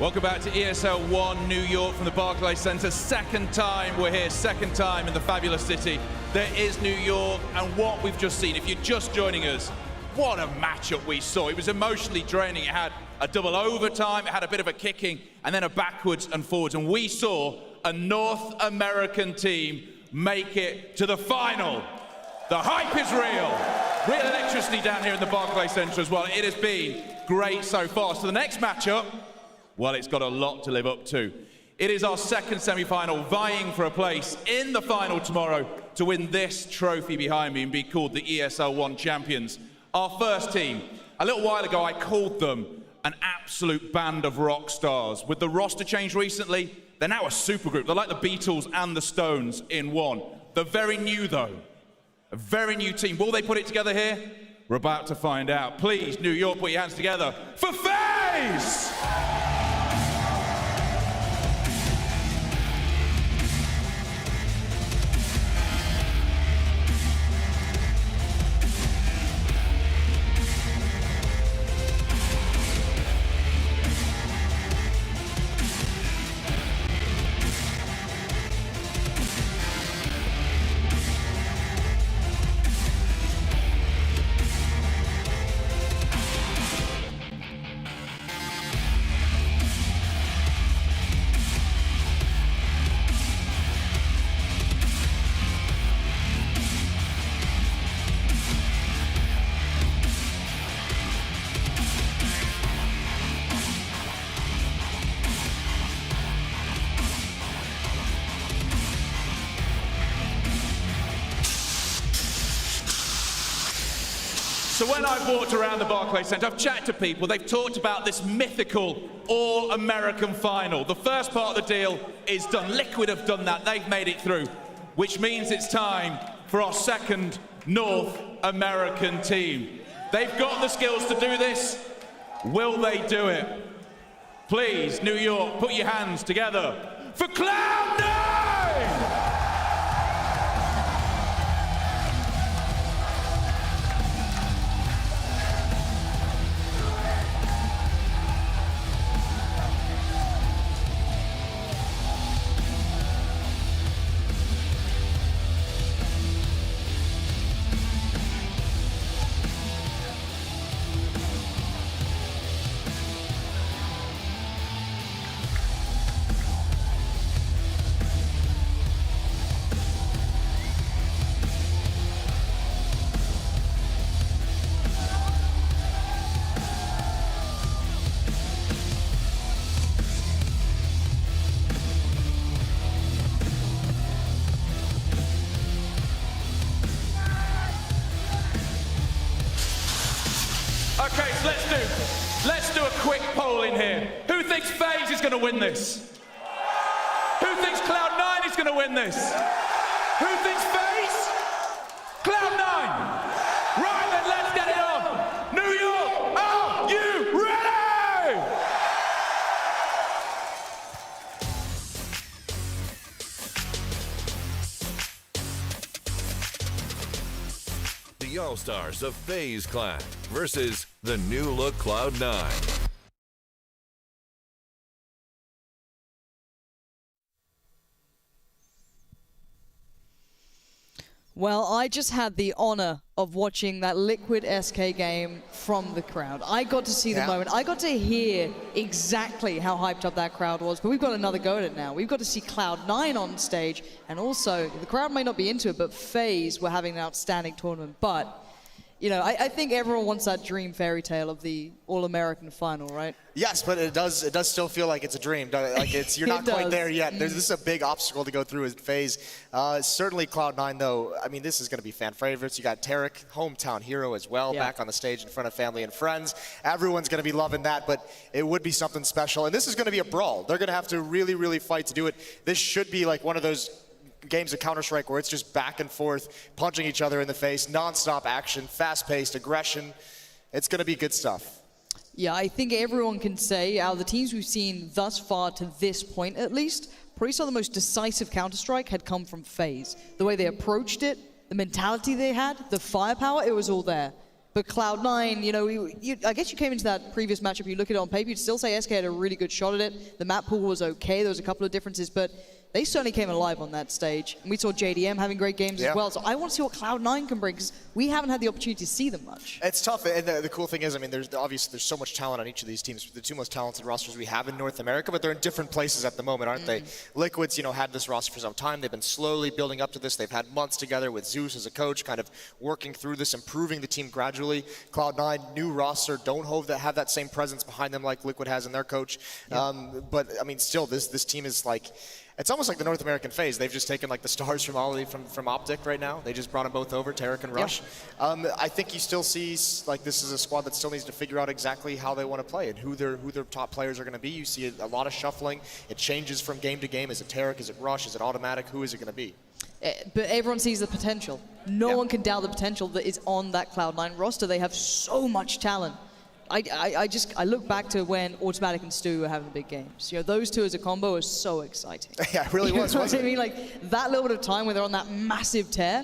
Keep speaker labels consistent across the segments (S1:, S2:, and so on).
S1: Welcome back to ESL 1 New York from the Barclays Center. Second time we're here, second time in the fabulous city that is New York. And what we've just seen, if you're just joining us, what a matchup we saw. It was emotionally draining. It had a double overtime, it had a bit of a kicking, and then a backwards and forwards. And we saw a North American team make it to the final. The hype is real. Real electricity down here in the Barclays Center as well. It has been great so far. So the next matchup, well, it's got a lot to live up to. It is our second semi-final, vying for a place in the final tomorrow to win this trophy behind me and be called the ESL 1 champions. Our first team, a little while ago, I called them an absolute band of rock stars. With the roster change recently, they're now a supergroup. They're like the Beatles and the Stones in one. They're very new, though. A very new team. Will they put it together here? We're about to find out. Please, New York, put your hands together for FaZe! So when I've walked around the Barclays Center, I've chatted to people, they've talked about this mythical All-American final. The first part of the deal is done. Liquid have done that, they've made it through, which means it's time for our second North American team. They've got the skills to do this. Will they do it? Please, New York, put your hands together for Cloud9! Okay, so let's do a quick poll in here. Who thinks FaZe is going to win this? Who thinks Cloud9 is going to win this? Who thinks FaZe? Cloud9! Right then, let's get it on! New York, are you ready?
S2: The All-Stars of FaZe Clan versus the new look Cloud9.
S3: Well, I just had the honor of watching that Liquid SK game from the crowd. I got to see the moment. I got to hear exactly how hyped up that crowd was, but we've got another go at it now. We've got to see Cloud9 on stage, and also, the crowd may not be into it, but FaZe were having an outstanding tournament. But, you know, I think everyone wants that dream fairy tale of the All-American final, right?
S4: Yes, but it does still feel like it's a dream. Like you're not quite there yet. This is a big obstacle to go through with FaZe. Certainly Cloud9, though, I mean, this is going to be fan favorites. You got Tarek, hometown hero as well, back on the stage in front of family and friends. Everyone's going to be loving that, but it would be something special. And this is going to be a brawl. They're going to have to really, really fight to do it. This should be like one of those games of Counter-Strike where it's just back and forth, punching each other in the face, non-stop action, fast-paced aggression. It's going to be good stuff.
S3: Yeah, I think everyone can say, out of the teams we've seen thus far to this point at least, probably some of the most decisive Counter-Strike had come from FaZe. The way they approached it, the mentality they had, the firepower, it was all there. But Cloud9, you know, I guess you came into that previous matchup, you look at it on paper, you'd still say SK had a really good shot at it. The map pool was okay, there was a couple of differences, but they certainly came alive on that stage. And we saw JDM having great games as well. So I want to see what Cloud9 can bring, because we haven't had the opportunity to see them much.
S4: It's tough, and the cool thing is, I mean, obviously there's so much talent on each of these teams. The two most talented rosters we have in North America, but they're in different places at the moment, aren't they? Liquid's, you know, had this roster for some time. They've been slowly building up to this. They've had months together with Zeus as a coach, kind of working through this, improving the team gradually. Cloud9, new roster, don't have that same presence behind them like Liquid has in their coach. But I mean, still, this team is like, it's almost like the North American FaZe. They've just taken like the stars from Optic right now. They just brought them both over, Tarek and Rush. I think you still see like this is a squad that still needs to figure out exactly how they want to play and who their top players are going to be. You see a lot of shuffling. It changes from game to game. Is it Tarek? Is it Rush? Is it automatic? Who is it going to be?
S3: But everyone sees the potential. No one can doubt the potential that is on that Cloud9 roster. They have so much talent. I look back to when Automatic and Stu were having big games. You know, those two as a combo are so exciting.
S4: Yeah, it really was, wasn't it?
S3: I mean, like, that little bit of time when they're on that massive tear,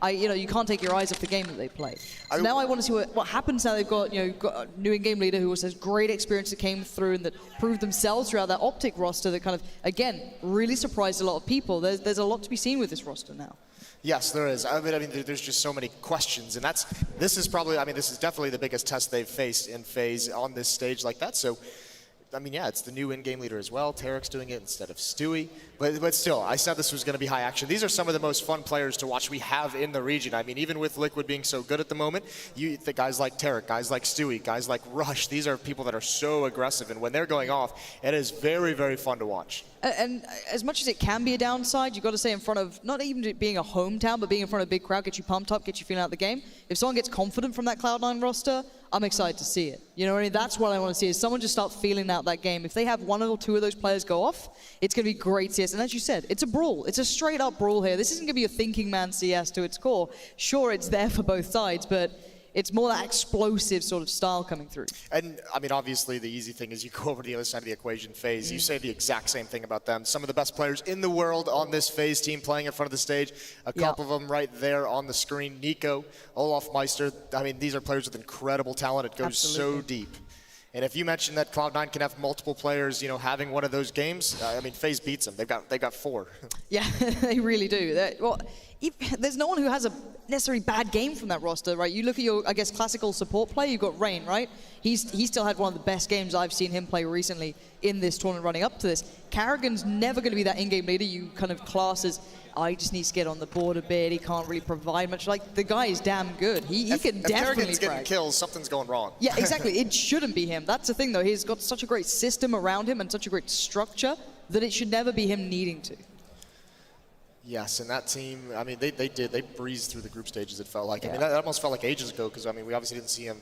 S3: you know, you can't take your eyes off the game that they play. So now I want to see what happens now. They've got, you know, got a new in-game leader who has great experience that came through and that proved themselves throughout that Optic roster that kind of, again, really surprised a lot of people. There's a lot to be seen with this roster now.
S4: Yes, there is. I mean, there's just so many questions, and this is definitely the biggest test they've faced in FaZe on this stage like that. So, I mean, yeah, it's the new in-game leader as well. Tarek's doing it instead of Stewie. But still, I said this was going to be high action. These are some of the most fun players to watch we have in the region. I mean, even with Liquid being so good at the moment, the guys like Tarek, guys like Stewie, guys like Rush, these are people that are so aggressive. And when they're going off, it is very, very fun to watch.
S3: And as much as it can be a downside, you've got to say in front of, not even being a hometown, but being in front of a big crowd, get you pumped up, get you feeling out the game. If someone gets confident from that Cloud9 roster, I'm excited to see it. You know what I mean? That's what I want to see, is someone just start feeling out that game. If they have one or two of those players go off, it's going to be great CS. And as you said, it's a brawl. It's a straight up brawl here. This isn't going to be a thinking man CS to its core. Sure, it's there for both sides, but it's more that explosive sort of style coming through. And,
S4: I mean, obviously, the easy thing is you go over to the other side of the equation, FaZe. You say the exact same thing about them. Some of the best players in the world on this FaZe team playing in front of the stage. A couple of them right there on the screen. Nico, Olaf Meister. I mean, these are players with incredible talent. It goes so deep. And if you mention that Cloud9 can have multiple players, you know, having one of those games, I mean, FaZe beats them. They've got 4. Yeah, they really do. There's no one who has a necessarily bad game from that roster, right? You look at your, I guess, classical support play. You've got Rain, right? He still had one of the best games I've seen him play recently in this tournament running up to this. Karrigan's never going to be that in-game leader you kind of class as, oh, he just needs to get on the board a bit. He can't really provide much. Like, the guy is damn good. He can definitely Karrigan's getting kills, something's going wrong.
S3: Yeah, exactly. It shouldn't be him. That's the thing, though. He's got such a great system around him and such a great structure that it should never be him needing to. Yes, and that team, I mean, they breezed through the group stages, it felt like. Yeah. I mean, that almost felt like ages ago, because, I mean, we obviously didn't see him,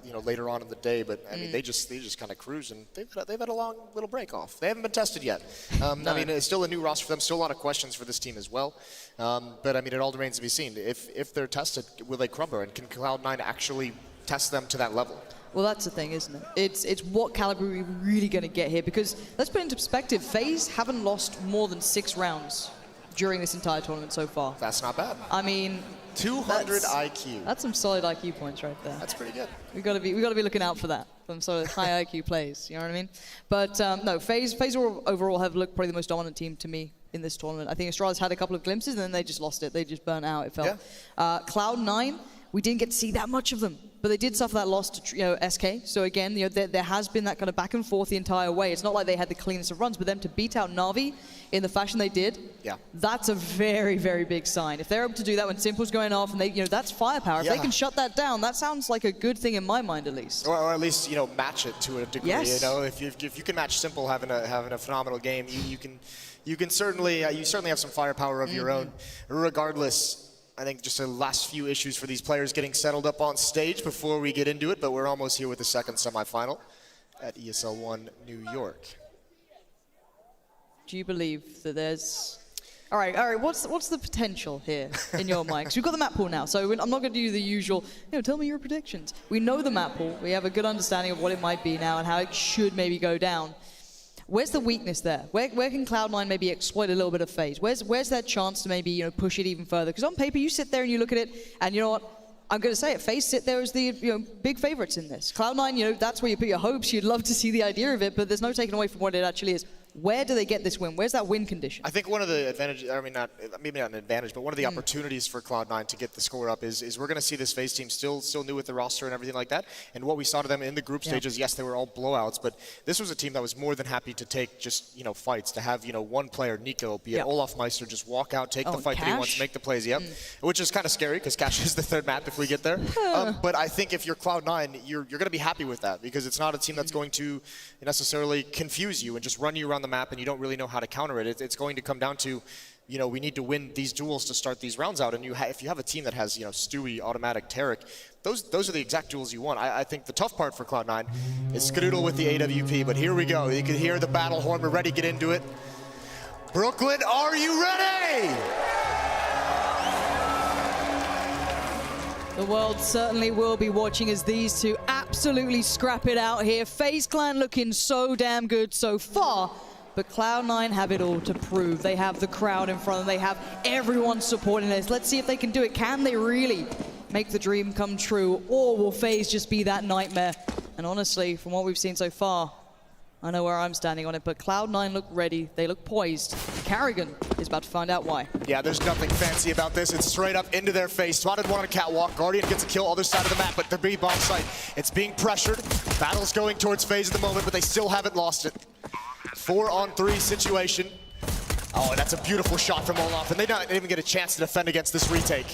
S3: you know, later on in the day, but, I mean, they just kind of cruise, and they've had a long little break off. They haven't been tested yet. No. I mean, it's still a new roster for them, still a lot of questions for this team as well. But, I mean, it all remains to be seen. If they're tested, will they crumble, and can Cloud9 actually test them to that level? Well, that's the thing, isn't it? It's what caliber are we really going to get here, because let's put it into perspective, FaZe haven't lost more than 6 rounds during this entire tournament so far. That's not bad. I mean, 200 IQ. That's some solid IQ points right there. That's pretty good. We got to be looking out for that. Some sort of high IQ plays. You know what I mean? But no, FaZe overall have looked probably the most dominant team to me in this tournament. I think Estrada's had a couple of glimpses and then they just lost it. They just burnt out. It felt. Yeah. Cloud9, we didn't get to see that much of them, but they did suffer that loss to SK. So again, you know, there has been that kind of back and forth the entire way. It's not like they had the cleanest of runs, but them to beat out Na'Vi in the fashion they did, that's a very, very big sign. If they're able to do that when Simple's going off, and that's firepower. If they can shut that down, that sounds like a good thing in my mind, at least. Or at least, you know, match it to a degree. Yes. You know, if you can match Simple having a phenomenal game, you can certainly have some firepower of your own. Regardless, I think just the last few issues for these players getting settled up on stage before we get into it, but we're almost here with the second semifinal at ESL 1 New York. Do you believe that there's... All right, what's the potential here in your mind? Because we've got the map pool now, so I'm not going to do the usual, tell me your predictions. We know the map pool. We have a good understanding of what it might be now and how it should maybe go down. Where's the weakness there? Where can Cloud9 maybe exploit a little bit of FaZe? Where's that chance to maybe push it even further? Because on paper, you sit there and you look at it, and you know what? I'm going to say it, FaZe sit there as the big favorites in this. Cloud9, that's where you put your hopes. You'd love to see the idea of it, but there's no taking away from what it actually is. Where do they get this win? Where's that win condition?
S4: I think one of the advantages, maybe not an advantage, but one of the opportunities for Cloud9 to get the score up is we're going to see this FaZe team still new with the roster and everything like that. And what we saw to them in the group stages, yes, they were all blowouts, but this was a team that was more than happy to take just, fights, to have, one player, Nico, be it Olaf Meister, just walk out, take the fight that he wants, make the plays, which is kind of scary because Cash is the third map if we get there. But I think if you're Cloud9, you're going to be happy with that because it's not a team that's going to necessarily confuse you and just run you around the map and you don't really know how to counter it. It's going to come down to, we need to win these duels to start these rounds out. And if you have a team that has, Stewie, Automatic, Tarek, those are the exact duels you want. I think the tough part for Cloud9 is Skadoodle with the AWP, but here we go. You can hear the battle horn. We're ready to get into it. Brooklyn, are you ready?
S3: The world certainly will be watching as these two absolutely scrap it out here. FaZe Clan looking so damn good so far, but Cloud9 have it all to prove. They have the crowd in front of them. They have everyone supporting this. Let's see if they can do it. Can they really make the dream come true, or will FaZe just be that nightmare? And honestly, from what we've seen so far, I know where I'm standing on it, but Cloud9 look ready. They look poised. Carrigan is about to find out why.
S4: Yeah, there's nothing fancy about this. It's straight up into their face. Spotted one on a catwalk. Guardian gets a kill other side of the map, but the B bomb site, it's being pressured. Battle's going towards FaZe at the moment, but they still haven't lost it. 4-on-3 situation. Oh, and that's a beautiful shot from Olaf, and they don't even get a chance to defend against this retake.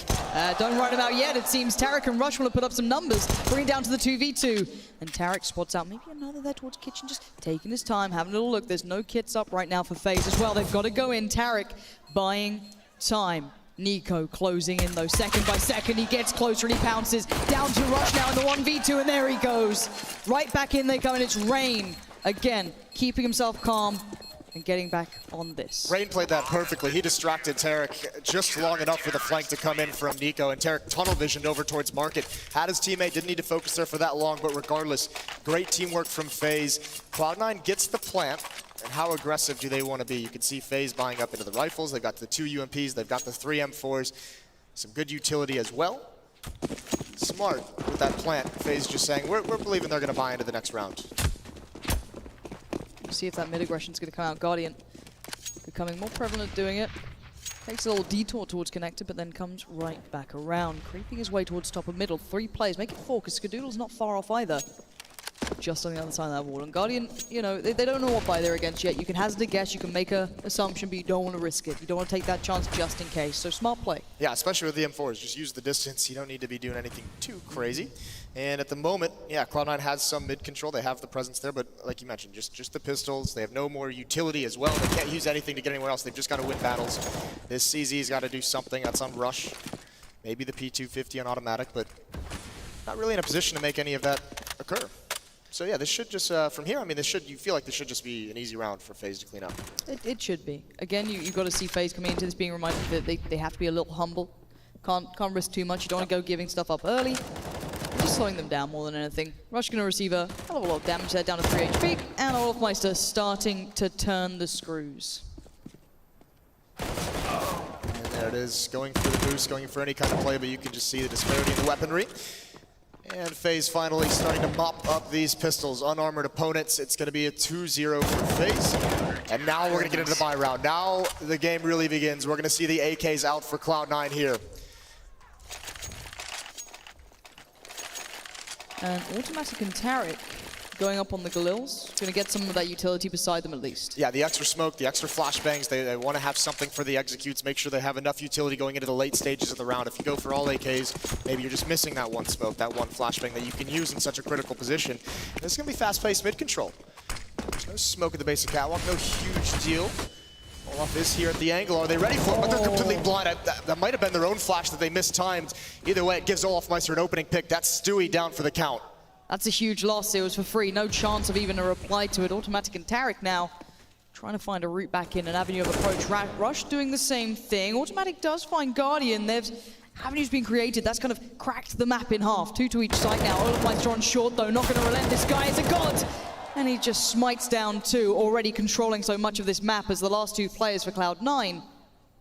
S3: Don't write him out yet. It seems Tarek and Rush will have put up some numbers, bring it down to the 2v2. And Tarek spots out maybe another there towards Kitchen, just taking his time, having a little look. There's no kits up right now for FaZe as well. They've got to go in. Tarek buying time. Nico closing in though, second by second. He gets closer and he pounces down to Rush now in the 1v2, and there he goes. Right back in they go, and it's Rain again, keeping himself calm and getting back on this.
S4: Rain played that perfectly. He distracted Tarek just long enough for the flank to come in from Nico, and Tarek tunnel visioned over towards Market. Had his teammate, didn't need to focus there for that long, but regardless, great teamwork from FaZe. Cloud9 gets the plant, and how aggressive do they want to be? You can see FaZe buying up into the rifles. They've got the 2 UMPs, they've got the 3 M4s, some good utility as well. Smart with that plant. FaZe just saying, we're believing they're going to buy into the next round.
S3: See if that mid aggression is going to come out. Guardian becoming more prevalent doing it. Takes a little detour towards connector, but then comes right back around, creeping his way towards top of middle. 3 players, make it 4, because Skadoodle's not far off either. Just on the other side of that wall. And Guardian, they don't know what buy they're against yet. You can hazard a guess, you can make an assumption, but you don't want to risk it. You don't want to take that chance just in case. So smart play. Yeah,
S4: especially with the M4s. Just use the distance. You don't need to be doing anything too crazy. And at the moment, yeah, Cloud9 has some mid control. They have the presence there, but like you mentioned, just the pistols. They have no more utility as well. They can't use anything to get anywhere else. They've just got to win battles. This CZ's got to do something. That's on Rush. Maybe the P250 on automatic, but not really in a position to make any of that occur. So yeah, this should just, from here, you feel like this should just be an easy round for FaZe to clean up.
S3: It should be. Again, you've got to see FaZe coming into this being reminded that they have to be a little humble. Can't risk too much. You don't want to go giving stuff up early. Just slowing them down more than anything. Rush going to receive a hell of a lot of damage there, down to 3 HP. And Olaf Meister starting to turn the screws.
S4: And there it is, going for the boost, going for any kind of play, but you can just see the disparity in the weaponry. And FaZe finally starting to mop up these pistols. Unarmored opponents. It's going to be a 2-0 for FaZe. And now we're going to get into the buy round. Now the game really begins. We're going to see the AKs out for Cloud9 here.
S3: And Automatic and Tarek going up on the Galils. Going to get some of that utility beside them at least.
S4: Yeah, the extra smoke, the extra flashbangs, they want to have something for the executes, make sure they have enough utility going into the late stages of the round. If you go for all AKs, maybe you're just missing that one smoke, that one flashbang that you can use in such a critical position. And this is going to be fast-paced mid-control. There's no smoke at the base of catwalk, no huge deal. Olaf is here at the angle. Are they ready for it? But they're completely blind. That might have been their own flash that they mistimed. Either way, it gives Olaf Meister an opening pick. That's Stewie down for the count.
S3: That's a huge loss. It was for free. No chance of even a reply to it. Automatic and Tarek now trying to find a route back in, an avenue of approach. Rush doing the same thing. Automatic does find Guardian. There's avenues being created. That's kind of cracked the map in half. 2 to each side now. Olaf Meister on short though. Not going to relent. This guy is a god. And he just smites down 2, already controlling so much of this map as the last 2 players for Cloud9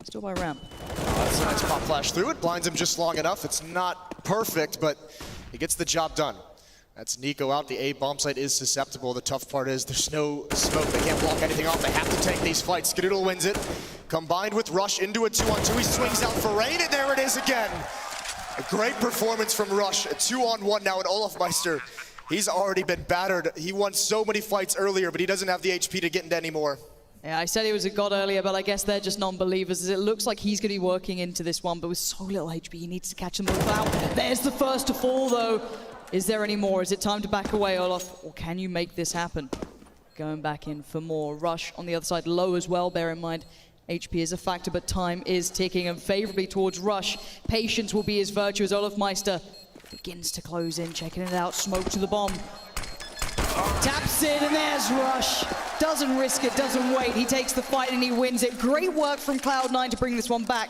S3: still by ramp.
S4: That's a nice pop flash through it. Blinds him just long enough. It's not perfect, but it gets the job done. That's Nico out. The A bomb site is susceptible. The tough part is there's no smoke. They can't block anything off. They have to take these fights. Skidoodle wins it. Combined with Rush into a 2-on-2. He swings out for Rain, and there it is again. A great performance from Rush. A 2-on-1 now, and Olafmeister, he's already been battered. He won so many fights earlier, but he doesn't have the HP to get into any more.
S3: Yeah, I said he was a god earlier, but I guess they're just non-believers, as it looks like he's going to be working into this one, but with so little HP, he needs to catch them all out. There's the first to fall, though. Is there any more? Is it time to back away, Olaf? Or can you make this happen? Going back in for more. Rush on the other side, low as well, bear in mind. HP is a factor, but time is ticking and favorably towards Rush. Patience will be his virtue as Olafmeister begins to close in, checking it out. Smoke to the bomb. Taps it, and there's Rush. Doesn't risk it, doesn't wait. He takes the fight and he wins it. Great work from Cloud9 to bring this one back.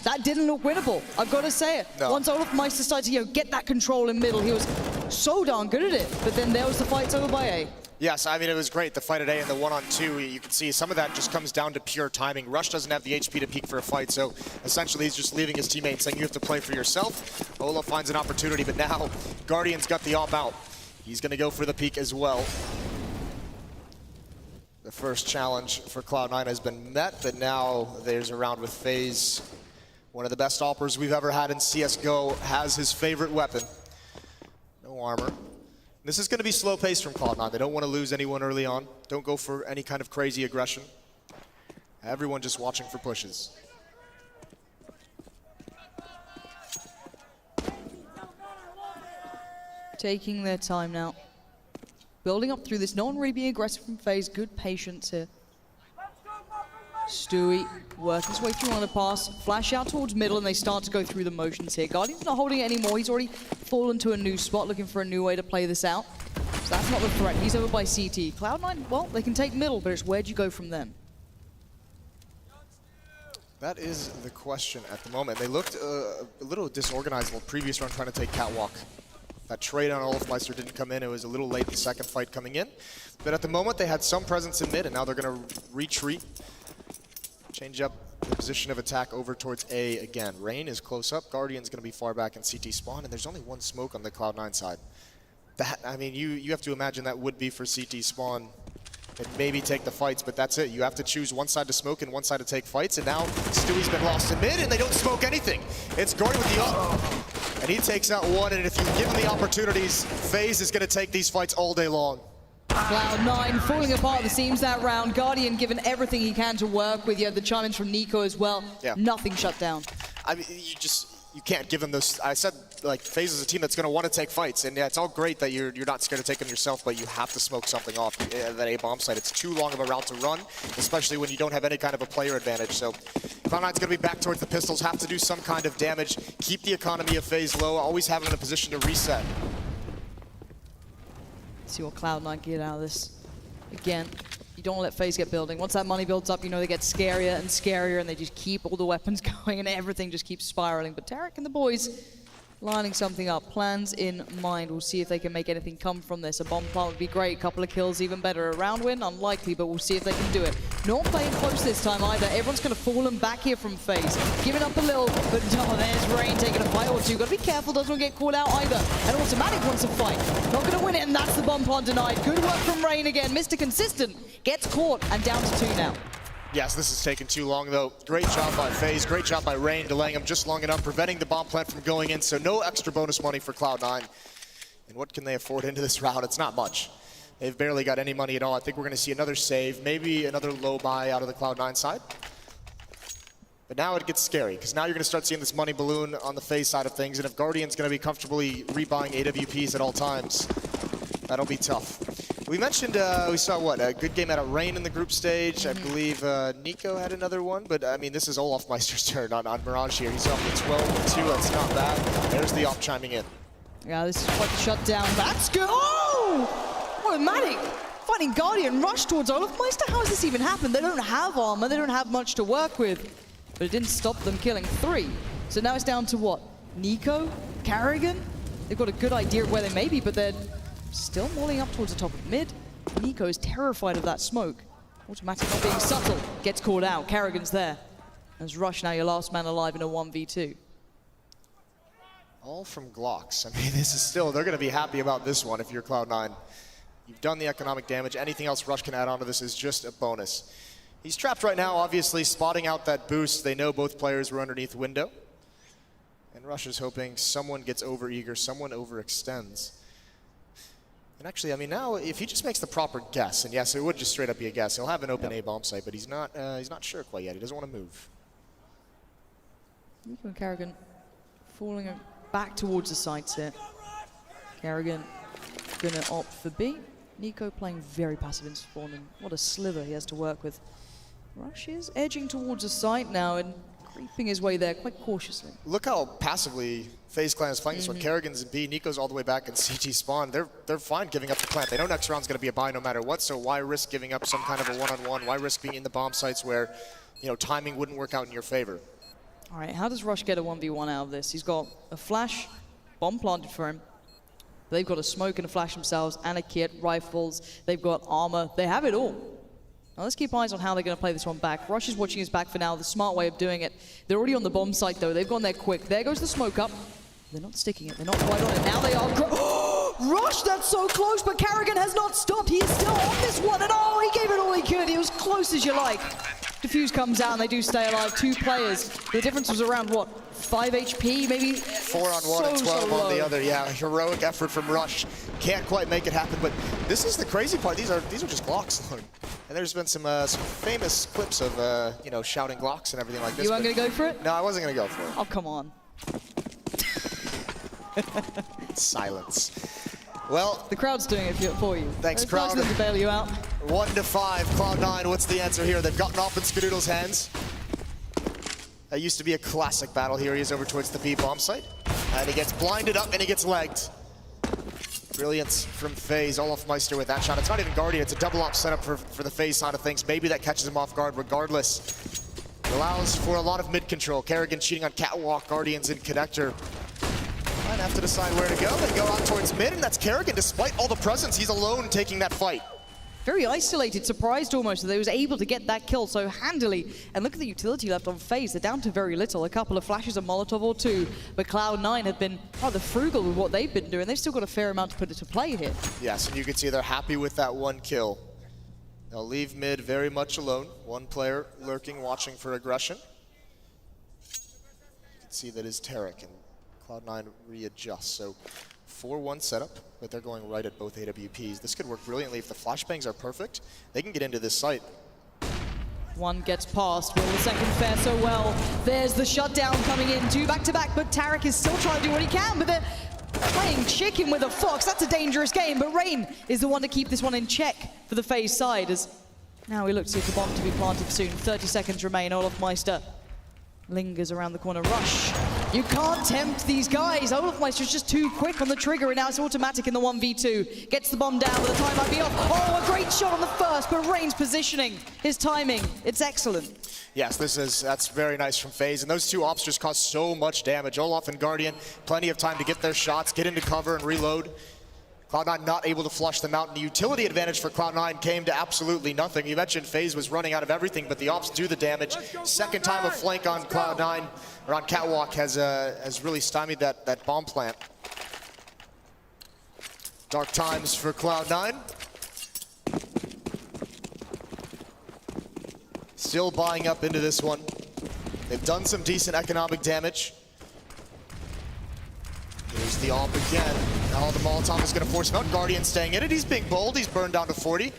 S3: That didn't look winnable, I've got to say it. No. Once Olafmeister started to get that control in middle, he was so darn good at it. But then there was the fight over by A.
S4: Yes, I mean, it was great. The fight at A and the 1-on-2, you can see some of that just comes down to pure timing. Rush doesn't have the HP to peak for a fight, so essentially he's just leaving his teammate saying you have to play for yourself. Olaf finds an opportunity, but now Guardian's got the op out. He's going to go for the peak as well. The first challenge for Cloud9 has been met, but now there's a round with FaZe. One of the best oppers we've ever had in CSGO has his favorite weapon. No armor. This is going to be slow paced from Cloud9. They don't want to lose anyone early on. Don't go for any kind of crazy aggression. Everyone just watching for pushes.
S3: Taking their time now. Building up through this. No one really being aggressive from FaZe. Good patience here. Stewie working his way through on a pass. Flash out towards middle, and they start to go through the motions here. Guardian's not holding it anymore. He's already fallen to a new spot, looking for a new way to play this out. So that's not the threat. He's over by CT. Cloud9, well, they can take middle, but it's where'd you go from then?
S4: That is the question at the moment. They looked a little disorganized in the previous run trying to take Catwalk. That trade on Olafmeister didn't come in. It was a little late the second fight coming in. But at the moment, they had some presence in mid, and now they're going to retreat. Change up the position of attack over towards A again. Rain is close up. Guardian's going to be far back in CT spawn, and there's only one smoke on the Cloud9 side. That, I mean, you have to imagine that would be for CT spawn. And maybe take the fights, but that's it. You have to choose one side to smoke and one side to take fights, and now Stewie's been lost in mid, and they don't smoke anything. It's Guardian with the up, and he takes out one, and if you give him the opportunities, FaZe is going to take these fights all day long.
S3: Cloud9 falling apart at the seams that round. Guardian given everything he can to work with. You have the challenge from Nico as well. Yeah. Nothing shut down. I mean,
S4: you can't give them those. I said, like, FaZe is a team that's going to want to take fights, and yeah, it's all great that you're not scared to take them yourself, but you have to smoke something off that A bomb site. It's too long of a route to run, especially when you don't have any kind of a player advantage. So Cloud9's going to be back towards the pistols, have to do some kind of damage, keep the economy of FaZe low, always have them in a position to reset.
S3: See what Cloud9 get out of this. Again, you don't let FaZe get building. Once that money builds up, you know they get scarier and scarier, and they just keep all the weapons going, and everything just keeps spiraling. But Tarek and the boys lining something up. Plans in mind. We'll see if they can make anything come from this. A bomb plant would be great. Couple of kills, even better. A round win, unlikely, but we'll see if they can do it. Not playing close this time either. Everyone's going to fallen back here from FaZe. Giving up a little, but oh, there's Rain taking a fight or two. Got to be careful, doesn't want to get caught out either. And Automatic wants to fight. Not going to win it, and that's the bomb plant denied. Good work from Rain again. Mr. Consistent gets caught, and down to 2 now.
S4: Yes, this is taking too long, though. Great job by FaZe, great job by Rain, delaying him just long enough, preventing the bomb plant from going in, so no extra bonus money for Cloud9. And what can they afford into this round? It's not much. They've barely got any money at all. I think we're going to see another save, maybe another low buy out of the Cloud9 side. But now it gets scary, because now you're going to start seeing this money balloon on the FaZe side of things, and if Guardian's going to be comfortably rebuying AWPs at all times, that'll be tough. We mentioned, we saw what, a good game out of Rain in the group stage. I believe Nico had another one, but I mean, this is Olafmeister's turn on Mirage here. He's off to 12-2, that's not bad. There's the op chiming in.
S3: Yeah, this is quite the shutdown. That's good. Oh! Automatic fighting Guardian, rush towards Olafmeister. How has this even happened? They don't have armor, they don't have much to work with. But it didn't stop them killing 3. So now it's down to what? Nico? Carrigan? They've got a good idea of where they may be, but they're still mauling up towards the top of mid. Nico is terrified of that smoke. Automatic not being subtle. Gets called out. Carrigan's there. As Rush now your last man alive in a 1v2.
S4: All from Glocks. I mean, this is still, they're going to be happy about this one if you're Cloud9. You've done the economic damage. Anything else Rush can add onto this is just a bonus. He's trapped right now, obviously, spotting out that boost. They know both players were underneath window. And Rush is hoping someone gets over-eager, someone overextends. And actually, I mean, now, if he just makes the proper guess, and yes, it would just straight up be a guess. He'll have an open A bomb site, but he's not sure quite yet. He doesn't want to move.
S3: Nico Kerrigan falling back towards the sides here. Kerrigan gonna opt for B. Nico playing very passive in spawn, and what a sliver he has to work with. Rush is edging towards the site now and creeping his way there quite cautiously.
S4: Look how passively FaZe Clan is playing this one. Kerrigan's in B, Nico's all the way back in CT spawn. They're fine giving up the plant. They know next round's going to be a buy no matter what, so why risk giving up some kind of a one-on-one? Why risk being in the bomb sites where, you know, timing wouldn't work out in your favor?
S3: All right, how does Rush get a 1v1 out of this? He's got a flash, bomb planted for him. They've got a smoke and a flash themselves, and a kit, rifles, they've got armor, they have it all. Now let's keep eyes on how they're going to play this one back. Rush is watching his back for now, the smart way of doing it. They're already on the bomb site though, they've gone there quick. There goes the smoke up. They're not sticking it, they're not quite on it. Now they are. Rush, that's so close, but Kerrigan has not stopped. He is still on this one, and oh, he gave it all he could. He was close as you like. Defuse comes out and they do stay alive. 2 players. The difference was around, what, 5 HP, maybe?
S4: 4 on one and 12 on the other. Yeah, heroic effort from Rush. Can't quite make it happen, but this is the crazy part. These are just Glocks. And there's been some famous clips of, you know, shouting Glocks and everything like this.
S3: You weren't going to go for it?
S4: No, I wasn't going to go for it.
S3: Oh, come on.
S4: Silence. Well,
S3: the crowd's doing it for you.
S4: Thanks, crowd.
S3: To bail you out.
S4: 1-5, Cloud9. What's the answer here? They've gotten off in Skadoodle's hands. That used to be a classic battle. Here he is over towards the B bomb site. And he gets blinded up and he gets legged. Brilliance from FaZe. Olaf Meister with that shot. It's not even Guardian. It's a double op setup for the FaZe side of things. Maybe that catches him off guard regardless. It allows for a lot of mid control. Kerrigan cheating on Catwalk. Guardians in Connector. Might have to decide where to go. They go out towards mid, and that's Kerrigan. Despite all the presence, he's alone taking that fight.
S3: Very isolated, surprised almost that they was able to get that kill so handily. And look at the utility left on FaZe. They're down to very little. A couple of flashes, a Molotov or 2. But Cloud9 have been rather frugal with what they've been doing. They've still got a fair amount to put into play here. Yes,
S4: and you can see they're happy with that 1 kill. They'll leave mid very much alone. 1 player lurking, watching for aggression. You can see that is Tarek, and Cloud9 readjusts. So 4-1 setup, but they're going right at both AWPs. This could work brilliantly if the flashbangs are perfect. They can get into this site.
S3: 1 gets past. Will the second fare so well? There's the shutdown coming in. 2 back-to-back, but Tarek is still trying to do what he can, but they're playing chicken with a fox. That's a dangerous game, but Rain is the one to keep this one in check for the FaZe side, as now we look to see the bomb to be planted soon. 30 seconds remain. Olaf Meister lingers around the corner. Rush. You can't tempt these guys. Olaf Meister is just too quick on the trigger, and now it's automatic in the 1v2. Gets the bomb down, but the time might be off. Oh, a great shot on the first, but Rain's positioning, his timing, it's excellent.
S4: Yes, that's very nice from FaZe, and those 2 ops just caused so much damage. Olaf and Guardian, plenty of time to get their shots, get into cover and reload. Cloud9 not able to flush them out, and the utility advantage for Cloud9 came to absolutely nothing. You mentioned FaZe was running out of everything, but the ops do the damage. Second time a flank on Cloud9, or on Catwalk, has really stymied that bomb plant. Dark times for Cloud9. Still buying up into this one. They've done some decent economic damage. Here's the AWP again. Now the Molotov is going to force him out. Guardian staying in it. He's being bold. He's burned down to 40.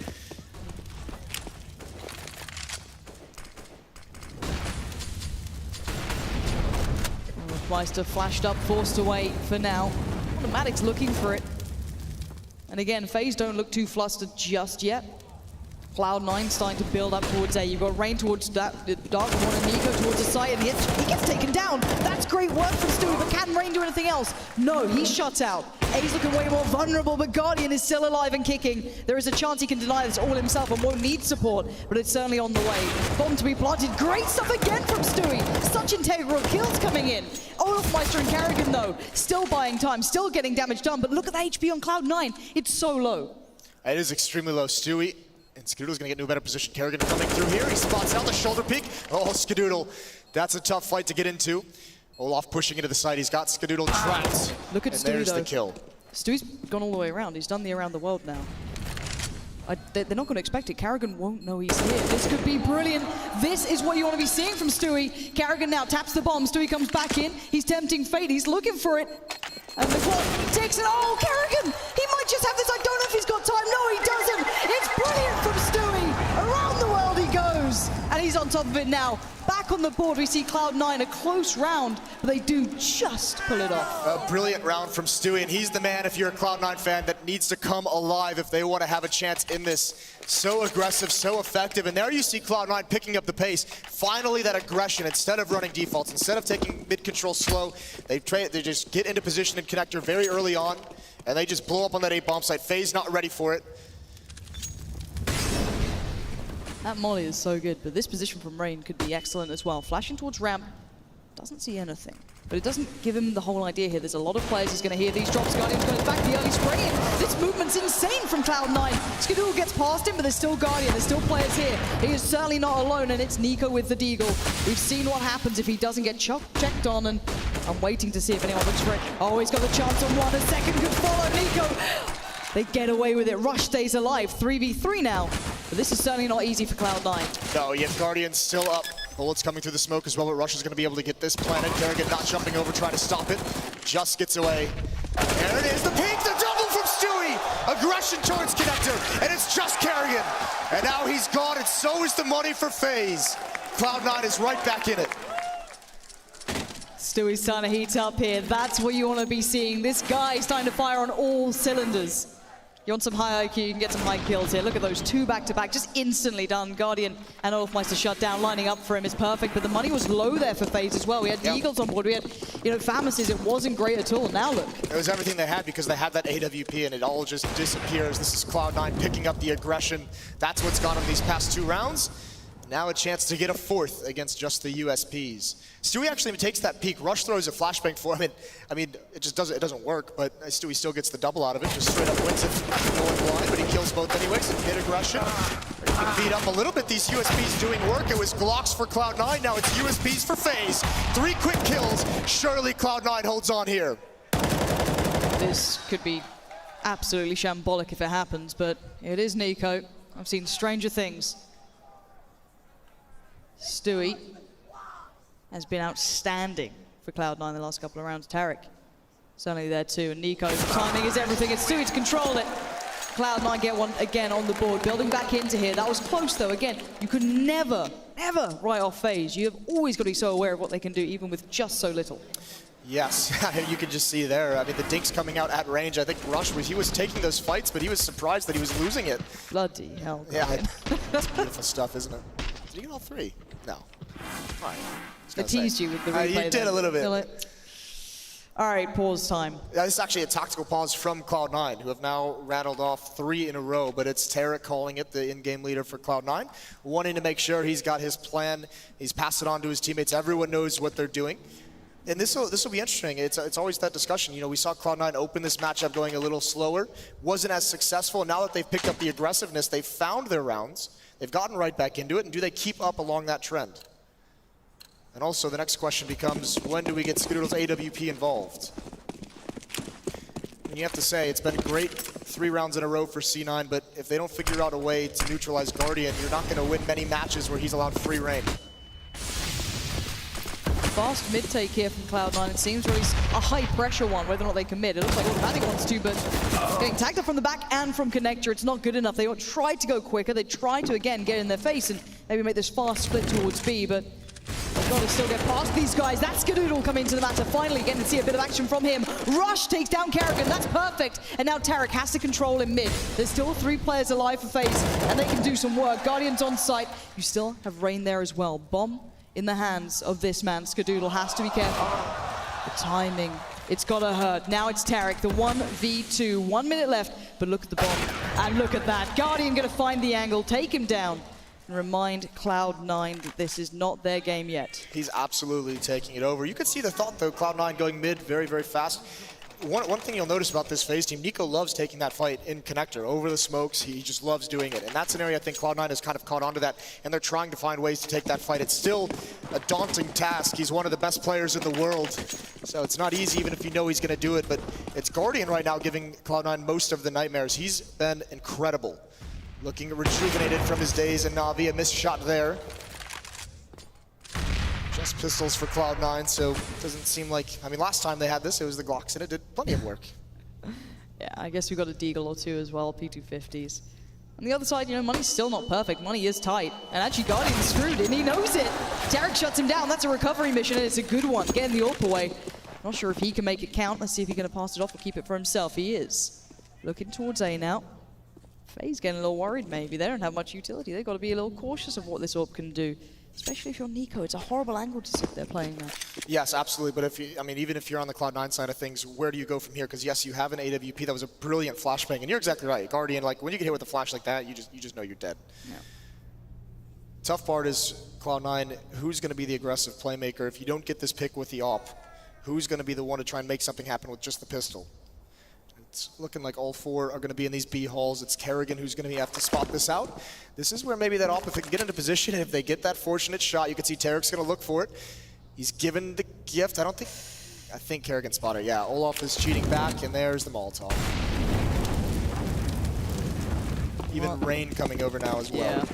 S3: Meister flashed up, forced away for now. Automatic's looking for it. And again, FaZe don't look too flustered just yet. Cloud9 starting to build up towards A. You've got Rain towards that dark one, and Nico towards the site, and he gets taken down. That's great work from Stewie, but can Rain do anything else? No, he's shut out. A's looking way more vulnerable, but Guardian is still alive and kicking. There is a chance he can deny this all himself and won't need support, but it's certainly on the way. Bomb to be planted. Great stuff again from Stewie. Such integral kills coming in. Olaf Meister and Kerrigan, though, still buying time, still getting damage done, but look at the HP on Cloud9. It's so low.
S4: It is extremely low. Stewie and Skadoodle's going to get into a better position. Kerrigan coming through here. He spots out the shoulder peek. Oh, Skadoodle. That's a tough fight to get into. Olaf pushing into the side. He's got Skadoodle trapped.
S3: Look at
S4: and
S3: Stewie,
S4: there's
S3: though.
S4: the kill.
S3: Stewie's gone all the way around. He's done the around the world now. They're not going to expect it. Karrigan won't know he's here. This could be brilliant. This is what you want to be seeing from Stewie. Karrigan now taps the bomb. Stewie comes back in. He's tempting fate. He's looking for it. And the clock takes it. Oh, Karrigan! He might just have this. I don't know if he's got time. No, he doesn't. It's brilliant from Stewie. Around the world he goes. And he's on top of it now. Back on the board, we see Cloud9, a close round, but they do just pull it off.
S4: A brilliant round from Stewie, and he's the man, if you're a Cloud9 fan, that needs to come alive if they want to have a chance in this. So aggressive, so effective, and there you see Cloud9 picking up the pace. Finally, that aggression, instead of running defaults, instead of taking mid-control slow, they just get into position in connector very early on, and they just blow up on that A bomb site. FaZe not ready for it.
S3: That molly is so good, but this position from Rain could be excellent as well. Flashing towards ramp, doesn't see anything. But it doesn't give him the whole idea here. There's a lot of players. He's going to hear these drops. Guardian's going back the early spray in. This movement's insane from Cloud9. Skadoodle gets past him, but there's still Guardian. There's still players here. He is certainly not alone, and it's Nico with the deagle. We've seen what happens if he doesn't get checked on, and I'm waiting to see if anyone looks for it. Oh, he's got the chance on one. A second could follow Nico. They get away with it. Rush stays alive. 3v3 now. But this is certainly not easy for Cloud9.
S4: No, yet Guardian's still up. Bullets coming through the smoke as well, but Rush is going to be able to get this planted. Karrigan not jumping over, trying to stop it. Just gets away. There it is, the peak, the double from Stewie! Aggression towards connector, and it's just Karrigan. And now he's gone, and so is the money for FaZe. Cloud9 is right back in it.
S3: Stewie's starting to heat up here. That's what you want to be seeing. This guy is starting to fire on all cylinders. You want some high IQ, you can get some high kills here. Look at those two back-to-back, just instantly done. Guardian and Olafmeister shut down, lining up for him is perfect, but the money was low there for FaZe as well. We had Deagles on board, we had, Famaces. It wasn't great at all. Now look.
S4: It was everything they had because they had that AWP and it all just disappears. This is Cloud9 picking up the aggression. That's what's got him these past 2 rounds. Now a chance to get a 4th against just the USPs. Stewie actually takes that peek. Rush throws a flashbang for him. I mean, it just doesn't work, but Stewie still gets the double out of it. Just straight up wins it. No one blind, but he kills both anyways. Mid aggression. He can beat up a little bit. These USPs doing work. It was Glocks for Cloud9. Now it's USPs for FaZe. 3 quick kills. Surely Cloud9 holds on here.
S3: This could be absolutely shambolic if it happens, but it is Nico. I've seen stranger things. Stewie has been outstanding for Cloud9 the last couple of rounds. Tarek, certainly there too. And Nico, timing is everything. It's Stewie to control it. Cloud9 get one again on the board. Building back into here. That was close though. Again, you could never write off FaZe. You have always got to be so aware of what they can do, even with just so little.
S4: Yes, you can just see there. I mean, the dinks coming out at range. I think Rush he was taking those fights, but he was surprised that he was losing it.
S3: Bloody hell.
S4: Yeah, that's beautiful stuff, isn't it? Did he get all 3? No. Fine.
S3: I teased you with the replay.
S4: You did a little bit.
S3: All right, pause time.
S4: Yeah, this is actually a tactical pause from Cloud9, who have now rattled off 3 in a row, but it's Tarek calling it, the in-game leader for Cloud9, wanting to make sure he's got his plan. He's passed it on to his teammates. Everyone knows what they're doing. And this will be interesting. It's always that discussion. We saw Cloud9 open this matchup going a little slower, wasn't as successful. Now that they've picked up the aggressiveness, they've found their rounds. They've gotten right back into it, and do they keep up along that trend? And also, the next question becomes, when do we get Skadoodle's AWP involved? And you have to say, it's been great 3 rounds in a row for C9, but if they don't figure out a way to neutralize Guardian, you're not going to win many matches where he's allowed free reign.
S3: Fast mid-take here from Cloud9. It seems really a high-pressure one, whether or not they commit. It looks like Automatic wants to, but getting tagged up from the back and from connector, it's not good enough. They tried to go quicker. They tried to, again, get in their face and maybe make this fast split towards B, but they've got to still get past these guys. That's Skadoodle coming into the matter. Finally, getting to see a bit of action from him. Rush takes down Karrigan. That's perfect. And now Tarek has to control him mid. There's still 3 players alive for FaZe, and they can do some work. Guardian's on site. You still have Rain there as well. Bomb in the hands of this man. Skadoodle has to be careful. The timing, it's gotta hurt. Now it's Tarek, the 1v2, 1 minute left, but look at the bomb, and look at that. Guardian gonna find the angle, take him down, and remind Cloud9 that this is not their game yet.
S4: He's absolutely taking it over. You could see the thought, though, Cloud9 going mid very, very fast. one thing you'll notice about this FaZe team, Nico loves taking that fight in connector over the smokes. He just loves doing it. And that's an area I think Cloud9 has kind of caught on to that, and they're trying to find ways to take that fight. It's still a daunting task. He's one of the best players in the world, so it's not easy even if you know he's going to do it. But it's Guardian right now giving Cloud9 most of the nightmares. He's been incredible. Looking rejuvenated from his days in Na'Vi, a missed shot there. Just pistols for Cloud9, so it doesn't seem like, I mean, last time they had this, it was the Glocks, and it did plenty of work.
S3: Yeah, I guess we got a Deagle or two as well, P250s. On the other side, you know, money's still not perfect. Money is tight, and actually Guardian's screwed, and he knows it. Tarek shuts him down. That's a recovery mission, and it's a good one. Getting the AWP away. Not sure if he can make it count. Let's see if he's going to pass it off or keep it for himself. He is. Looking towards A now. FaZe getting a little worried maybe. They don't have much utility. They've got to be a little cautious of what this AWP can do. Especially if you're Nico, it's a horrible angle to sit there playing that.
S4: Yes, absolutely. But if you, I mean, even if you're on the Cloud9 side of things, where do you go from here? Because yes, you have an AWP that was a brilliant flashbang, and you're exactly right. Guardian, like when you get hit with a flash like that, you just know you're dead. Yeah. Tough part is Cloud9. Who's going to be the aggressive playmaker? If you don't get this pick with the AWP, who's going to be the one to try and make something happen with just the pistol? It's looking like all four are going to be in these B halls. It's Kerrigan who's going to have to spot this out. This is where maybe that AWP, if they can get into position, and if they get that fortunate shot, you can see Tarek's going to look for it. He's given the gift. I think Kerrigan spotted. Yeah, Olaf is cheating back, and there's the Molotov. Even Rain coming over now as well.
S3: Yeah.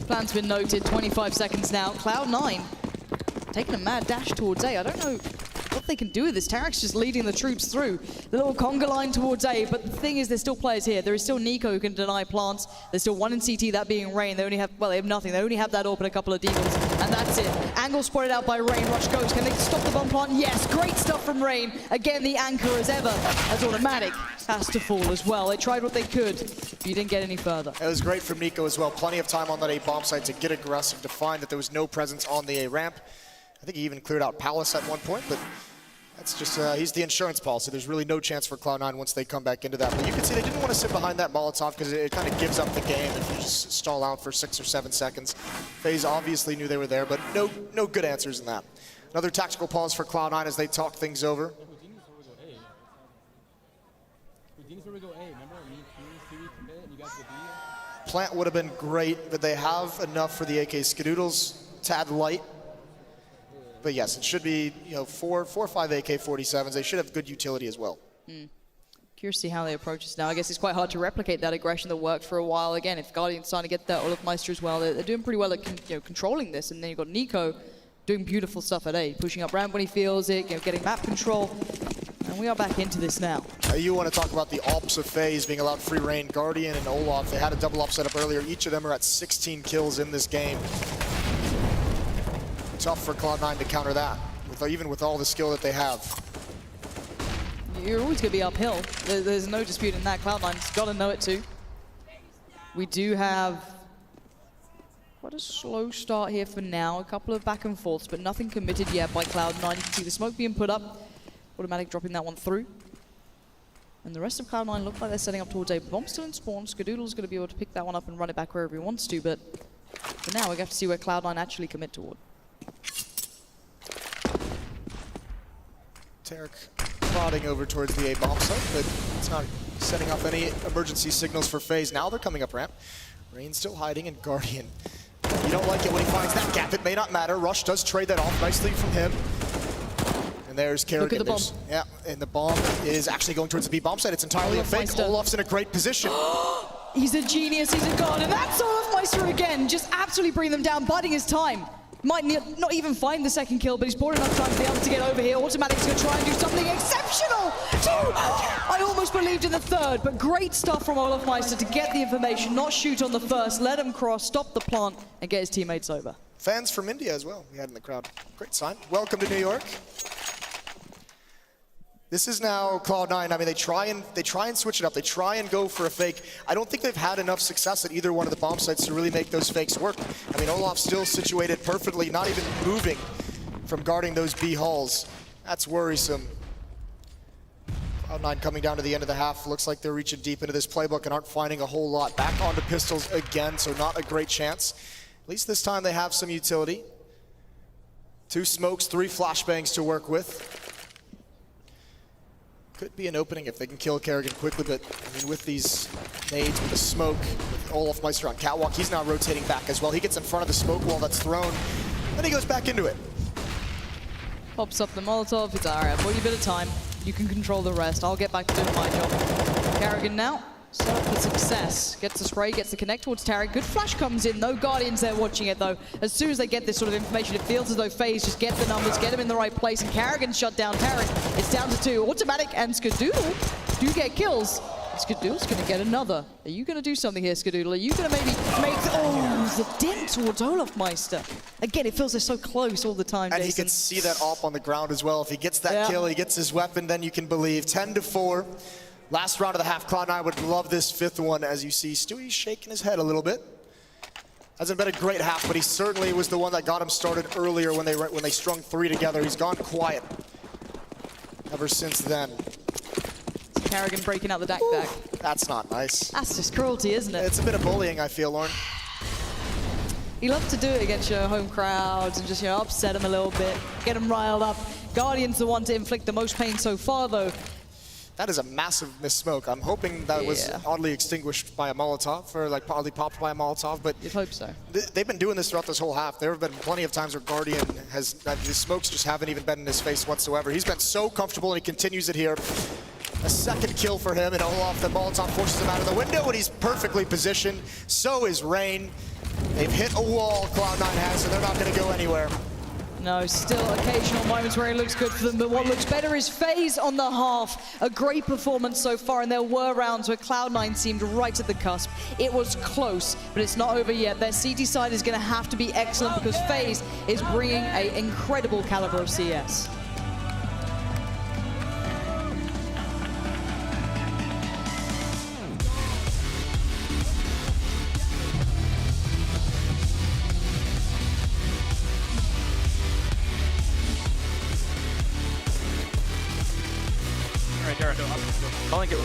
S3: Plan's been noted. 25 seconds now. Cloud9 taking a mad dash towards A. I don't know what they can do with this. Tarek's just leading the troops through. The little conga line towards A, but the thing is there's still players here. There is still Nico who can deny plants. There's still one in CT, that being Rain. They only have, well, they have nothing. They only have that AWP and a couple of Deagles, and that's it. Angle spotted out by Rain. Rush goes. Can they stop the bomb plant? Yes, great stuff from Rain. Again, the anchor as ever, as automatic, has to fall as well. They tried what they could, but you didn't get any further.
S4: It was great from Nico as well. Plenty of time on that A bomb site to get aggressive, to find that there was no presence on the A ramp. I think he even cleared out Palace at one point, but that's just, he's the insurance policy. There's really no chance for Cloud9 once they come back into that. But you can see they didn't want to sit behind that Molotov because it kind of gives up the game if you just stall out for 6 or 7 seconds. FaZe obviously knew they were there, but no good answers in that. Another tactical pause for Cloud9 as they talk things over. Plant would have been great, but they have enough for the AK Skadoodles. Tad light. But yes, it should be, you know, 4 or 5 AK-47s. They should have good utility as well.
S3: Curious to see how they approach this now. I guess it's quite hard to replicate that aggression that worked for a while. Again, if Guardian's starting to get that Olaf Meister as well, they're doing pretty well at controlling this. And then you've got Nico doing beautiful stuff at A, pushing up ramp when he feels it, getting map control. And we are back into this now.
S4: You want to talk about the ops of FaZe being allowed free reign. Guardian and Olaf, they had a double op set up earlier. Each of them are at 16 kills in this game. Tough for Cloud9 to counter that, even with all the skill that they have.
S3: You're always going to be uphill. There's no dispute in that. Cloud9's got to know it too. We do have quite a slow start here for now. A couple of back and forths, but nothing committed yet by Cloud9. You can see the smoke being put up. Automatic dropping that one through. And the rest of Cloud9 look like they're setting up towards A. Bomb still in spawn. Skadoodle's going to be able to pick that one up and run it back wherever he wants to, but for now we have to see where Cloud9 actually commit toward.
S4: Tarek prodding over towards the A bomb site, but it's not setting off any emergency signals for FaZe. Now they're coming up ramp. Rain still hiding, and Guardian. You don't like it when he finds that gap. It may not matter. Rush does trade that off nicely from him. And there's Kerrigan.
S3: Look at the bomb.
S4: Yeah, and the bomb is actually going towards the B bomb site. It's entirely a fake. Olaf's in a great position.
S3: He's a genius, he's a god, and that's Olaf Meister again, just absolutely bringing them down, biding his time. Might not even find the second kill, but he's bought enough time to be able to get over here. Automatic's going to try and do something exceptional. I almost believed in the third, but great stuff from Olaf Meister to get the information, not shoot on the first, let him cross, stop the plant, and get his teammates over.
S4: Fans from India as well, we had in the crowd. Great sign. Welcome to New York. This is now Cloud9. I mean, they try and switch it up. They try and go for a fake. I don't think they've had enough success at either one of the bomb sites to really make those fakes work. I mean, Olaf's still situated perfectly, not even moving from guarding those B halls. That's worrisome. Cloud9 coming down to the end of the half. Looks like they're reaching deep into this playbook and aren't finding a whole lot. Back onto pistols again, so not a great chance. At least this time they have some utility. 2 smokes, 3 flashbangs to work with. Could be an opening if they can kill Kerrigan quickly, but I mean, with these nades, with the smoke, with Olafmeister on catwalk, he's now rotating back as well. He gets in front of the smoke wall that's thrown, then he goes back into it.
S3: Pops up the Molotov. It's all right, I've got you a bit of time. You can control the rest. I'll get back to doing my job. Kerrigan now, set up for success. Gets the spray, gets the connect towards Tarek. Good flash comes in. No Guardians there watching it, though. As soon as they get this sort of information, it feels as though FaZe just get the numbers, get him in the right place, and Kerrigan shut down Tarek. It's down to 2. Automatic and Skadoodle do get kills. Skadoodle's going to get another. Are you going to do something here, Skadoodle? Are you going to maybe make... Oh, the dent towards Olafmeister. Again, it feels they're so close all the time,
S4: And
S3: Jason.
S4: he can see that AWP on the ground as well. If he gets that kill, he gets his weapon, then you can believe. 10-4. Last round of the half. Cloud9 would love this 5th one, as you see Stewie's shaking his head a little bit. Hasn't been a great half, but he certainly was the one that got him started earlier when they strung 3 together. He's gone quiet ever since then.
S3: Kerrigan breaking out the deck.
S4: That's not nice.
S3: That's just cruelty, isn't it?
S4: It's a bit of bullying, I feel, Lauren.
S3: You love to do it against your home crowds and just, upset them a little bit, get them riled up. Guardian's the one to inflict the most pain so far, though.
S4: That is a massive missmoke. I'm hoping that was oddly extinguished by a Molotov, or like oddly popped by a Molotov, but...
S3: You'd hope so.
S4: They've been doing this throughout this whole half. There have been plenty of times where Guardian has... the smokes just haven't even been in his face whatsoever. He's been so comfortable, and he continues it here. A second kill for him, and Olaf, the Molotov forces him out of the window, and he's perfectly positioned. So is Rain. They've hit a wall, Cloud9 has, and they're not going to go anywhere.
S3: No, still occasional moments where it looks good for them, but what looks better is FaZe on the half. A great performance so far, and there were rounds where Cloud9 seemed right at the cusp. It was close, but it's not over yet. Their CT side is going to have to be excellent because FaZe is bringing an incredible caliber of CS.
S5: Calling it.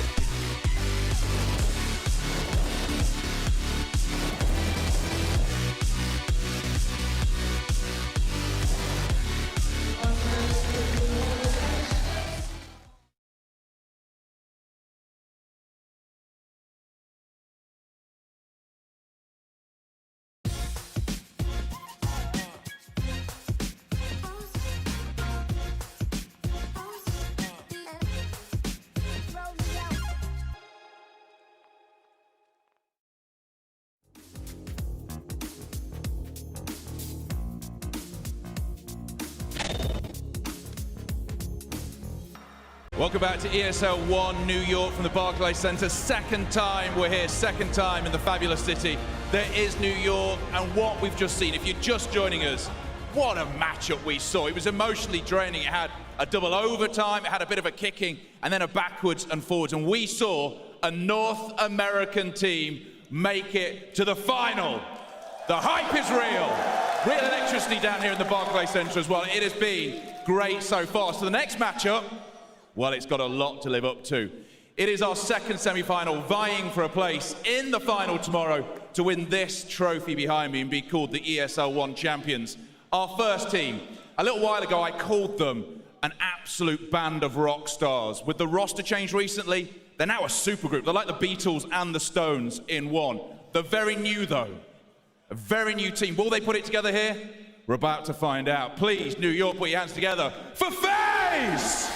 S1: Welcome back to ESL 1 New York from the Barclays Center. Second time we're here, second time in the fabulous city. There is New York, and what we've just seen, if you're just joining us, what a matchup we saw. It was emotionally draining. It had a double overtime, it had a bit of a kicking, and then a backwards and forwards. And we saw a North American team make it to the final. The hype is real. Real electricity down here in the Barclays Center as well. It has been great so far. So the next matchup, well, it's got a lot to live up to. It is our second semi-final, vying for a place in the final tomorrow to win this trophy behind me and be called the ESL 1 champions. Our first team, a little while ago, I called them an absolute band of rock stars. With the roster change recently, they're now a supergroup. They're like the Beatles and the Stones in one. They're very new, though. A very new team. Will they put it together here? We're about to find out. Please, New York, put your hands together for FaZe!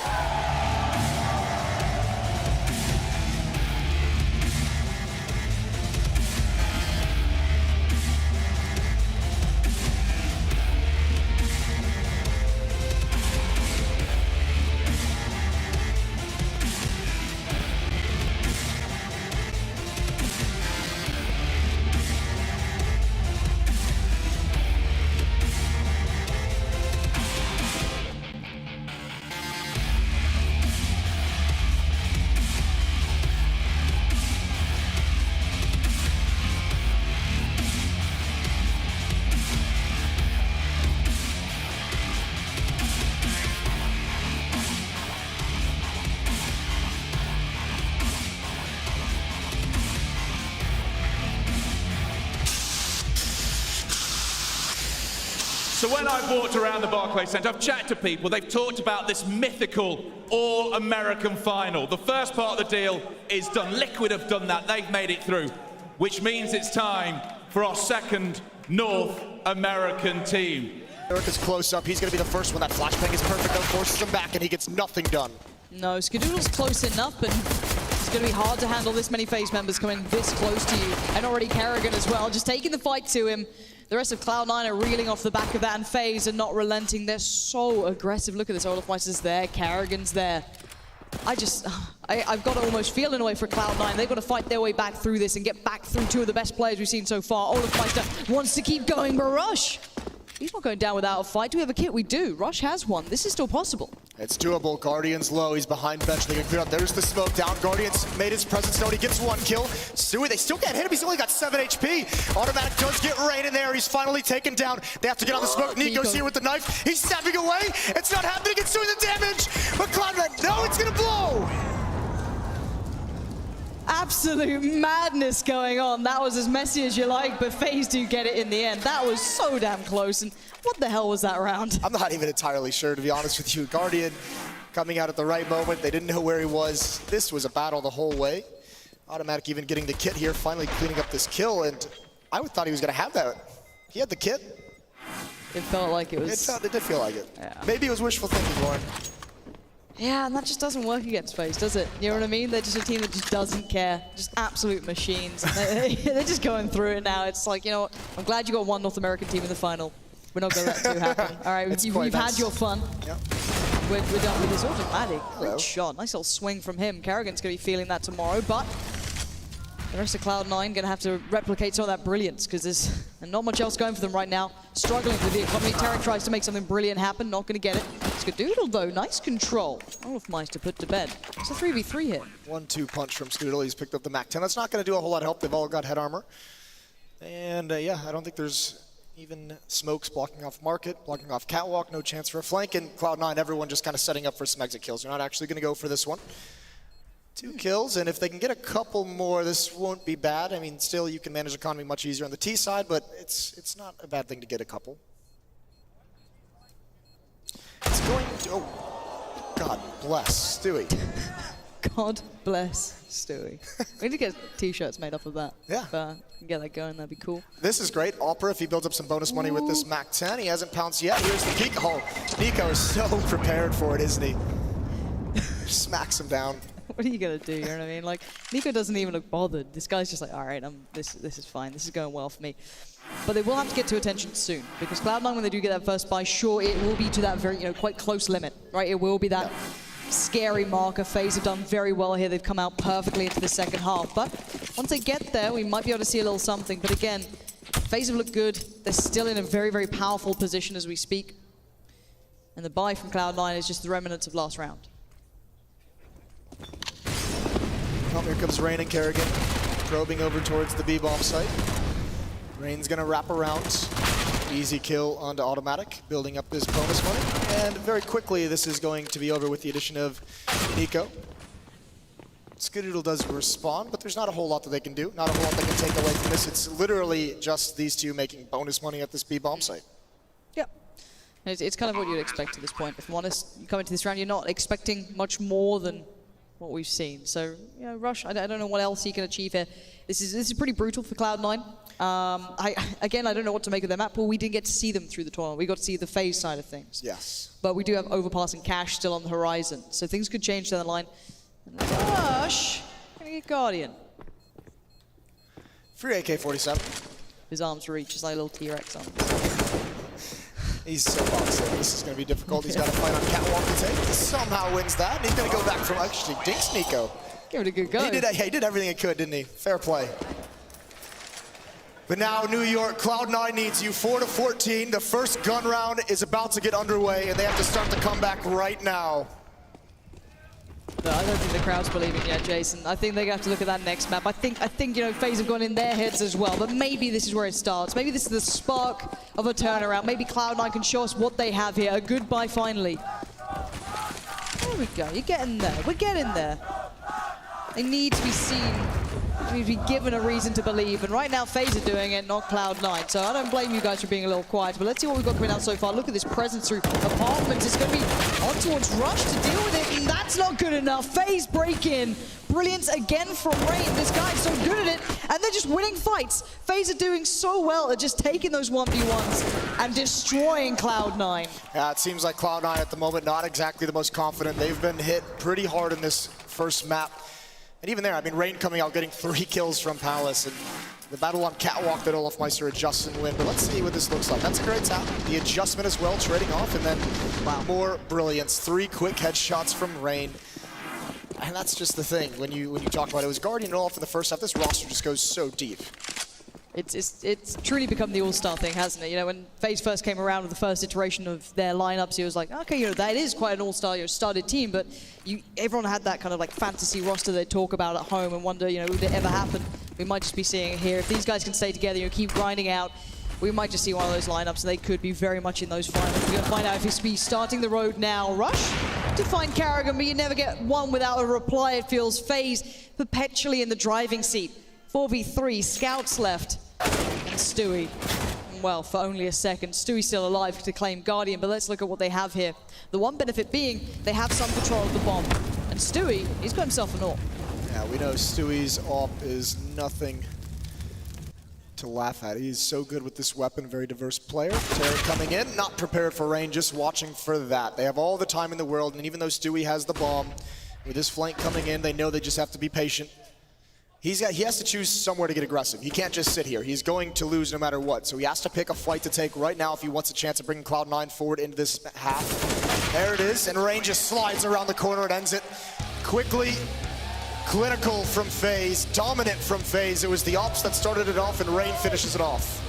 S1: So when I've walked around the Barclays Center, I've chatted to people, they've talked about this mythical All-American final. The first part of the deal is done. Liquid have done that, they've made it through, which means it's time for our second North American team.
S4: Eric is close up, he's gonna be the first one. That flashbang is perfect, though, forces him back, and he gets nothing done. No,
S3: Skadoodle's close enough, but it's going to be hard to handle this many FaZe members coming this close to you. And already Kerrigan as well, just taking the fight to him. The rest of Cloud9 are reeling off the back of that, and FaZe are not relenting. They're so aggressive. Look at this, Olafmeister's there, Kerrigan's there. I've got to almost feel in a way for Cloud9. They've got to fight their way back through this and get back through two of the best players we've seen so far. Olafmeister wants to keep going, but Rush, he's not going down without a fight. Do we have a kit? We do. Rush has one. This is still possible.
S4: It's doable. Guardian's low. He's behind bench. They can clear up. There's the smoke down. Guardian's made his presence known. He gets one kill. Stewie, they still can't hit him. He's only got 7 HP. Automatic does get Rain in there. He's finally taken down. They have to get on the smoke. Nico's here with the knife. He's stabbing away. It's not happening. It's doing the damage. But Cloud9, no, it's going to blow.
S3: Absolute madness going on. That was as messy as you like, but FaZe do get it in the end. That was so damn close, and what the hell was that round?
S4: I'm not even entirely sure, to be honest with you. Guardian coming out at the right moment. They didn't know where he was. This was a battle the whole way. Automatic even getting the kit here, finally cleaning up this kill, and I thought he was going to have that. He had the kit.
S3: It felt like it was...
S4: It did feel like it.
S3: Yeah.
S4: Maybe it was wishful thinking, Lauren.
S3: Yeah, and that just doesn't work against FaZe, does it? You know what I mean? They're just a team that just doesn't care. Just absolute machines. They're just going through it now. It's like, you know what? I'm glad you got one North American team in the final. We're not going to let two happen. All right, you've had your fun. Yep. We're done with this. Automatic. Great shot. Nice little swing from him. Kerrigan's going to be feeling that tomorrow, but the rest of Cloud9 going to have to replicate some of that brilliance because there's not much else going for them right now. Struggling with the economy. Tarek tries to make something brilliant happen. Not going to get it. Skadoodle, though. Nice control. Olafmeister put to bed. It's a 3v3 hit.
S4: 1-2 punch from Skadoodle. He's picked up the MAC-10. That's not going to do a whole lot of help. They've all got head armor. And, yeah, I don't think there's even smokes blocking off market, blocking off catwalk. No chance for a flank. And Cloud9, everyone just kind of setting up for some exit kills. They're not actually going to go for this one. 2 kills, and if they can get a couple more, this won't be bad. I mean, still, you can manage economy much easier on the T side, but it's not a bad thing to get a couple. It's going to... Oh, God bless Stewie.
S3: God bless Stewie. We need to get T-shirts made off of that.
S4: Yeah.
S3: If we can get that going, that'd be cool.
S4: This is great. Opera, if he builds up some bonus money with this MAC-10, he hasn't pounced yet. Here's the peek. Oh, Nico is so prepared for it, isn't he? Smacks him down.
S3: What are you gonna do? You know what I mean? Like, Nico doesn't even look bothered. This guy's just like, all right, this is fine. This is going well for me. But they will have to get to attention soon because Cloud9, when they do get that first buy, sure, it will be to that very, quite close limit, right? It will be that scary marker. FaZe have done very well here. They've come out perfectly into the second half. But once they get there, we might be able to see a little something. But again, FaZe have looked good. They're still in a very, very powerful position as we speak. And the buy from Cloud9 is just the remnants of last round.
S4: Oh, here comes Rain and Kerrigan, probing over towards the B-bomb site. Rain's gonna wrap around. Easy kill onto Automatic, building up this bonus money. And very quickly, this is going to be over with the addition of Nico. Skadoodle does respond, but there's not a whole lot that they can do. Not a whole lot they can take away from this. It's literally just these two making bonus money at this B-bomb site.
S3: Yeah. It's kind of what you'd expect at this point. If I'm honest, you come into this round, you're not expecting much more than what we've seen. So, Rush, I don't know what else he can achieve here. This is pretty brutal for Cloud9. Again, I don't know what to make of their map pool. We didn't get to see them through the tournament. We got to see the FaZe side of things.
S4: Yes.
S3: But we do have Overpass and Cash still on the horizon. So things could change down the line. And Rush, gonna get Guardian.
S4: Free AK-47.
S3: His arms reach, just like a little T-Rex arms.
S4: He's so boxed in. This is going to be difficult. He's got to fight on catwalk to take. He somehow wins that. And he's going to go back from actually dinks Nico.
S3: Give it a good go.
S4: He did everything he could, didn't he? Fair play. But now New York, Cloud9 needs you 4-14. The first gun round is about to get underway, and they have to start the comeback right now.
S3: No, I don't think the crowd's believing yet, Jason. I think they're going to have to look at that next map. I think FaZe have gone in their heads as well, but maybe this is where it starts. Maybe this is the spark of a turnaround. Maybe Cloud9 can show us what they have here. A goodbye finally. There we go. You're getting there. We're getting there. They need to be seen we'd be given a reason to believe. And right now, FaZe are doing it, not Cloud9. So I don't blame you guys for being a little quiet. But let's see what we've got coming out so far. Look at this presence through apartments. It's going to be on towards Rush to deal with it. And that's not good enough. FaZe break in. Brilliance again from Rain. This guy's so good at it. And they're just winning fights. FaZe are doing so well at just taking those 1v1s and destroying Cloud9.
S4: Yeah, it seems like Cloud9 at the moment not exactly the most confident. They've been hit pretty hard in this first map. And even there, I mean, Rain coming out getting 3 kills from Palace. And the battle on Catwalk that Olafmeister adjusts and win. But let's see what this looks like. That's a great tap. The adjustment as well, trading off. And then more brilliance. 3 quick headshots from Rain. And that's just the thing. When you talk about it, was Guardian and all for the first half. This roster just goes so deep.
S3: It's truly become the all-star thing, hasn't it? You know, when FaZe first came around with the first iteration of their lineups, it was like, okay, you know, that is quite an all-star, started team, but everyone had that kind of like fantasy roster they talk about at home and wonder, you know, would it ever happen? We might just be seeing it here. If these guys can stay together, you know, keep grinding out, we might just see one of those lineups, and they could be very much in those finals. We're going to find out if it's be starting the road now. Rush to find Karrigan, but you never get one without a reply. It feels FaZe perpetually in the driving seat. 4v3, scouts left. And Stewie, well, for only a second. Stewie's still alive to claim Guardian, but let's look at what they have here. The one benefit being they have some control of the bomb. And Stewie, he's got himself an AWP.
S4: Yeah, we know Stewie's AWP is nothing to laugh at. He's so good with this weapon, very diverse player. Terry coming in, not prepared for Rain, just watching for that. They have all the time in the world, and even though Stewie has the bomb, with his flank coming in, they know they just have to be patient. He has to choose somewhere to get aggressive. He can't just sit here. He's going to lose no matter what. So he has to pick a fight to take right now if he wants a chance of bringing Cloud9 forward into this half. There it is, and Rain just slides around the corner and ends it quickly. Clinical from FaZe, dominant from FaZe. It was the ops that started it off, and Rain finishes it off.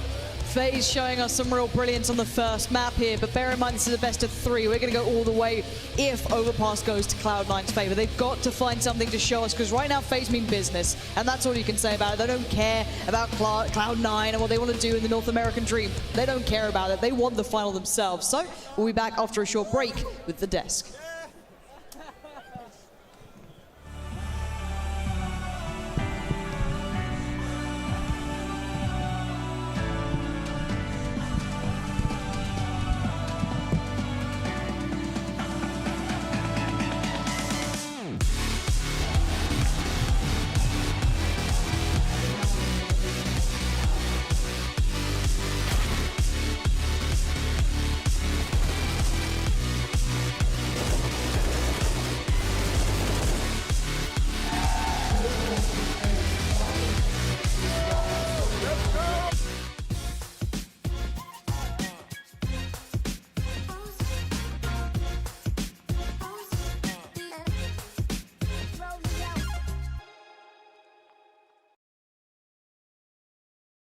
S3: FaZe showing us some real brilliance on the first map here, but bear in mind this is a best of 3. We're going to go all the way if Overpass goes to Cloud9's favor. They've got to find something to show us, because right now FaZe mean business, and that's all you can say about it. They don't care about Cloud9 and what they want to do in the North American Dream. They don't care about it. They want the final themselves. So we'll be back after a short break with The Desk.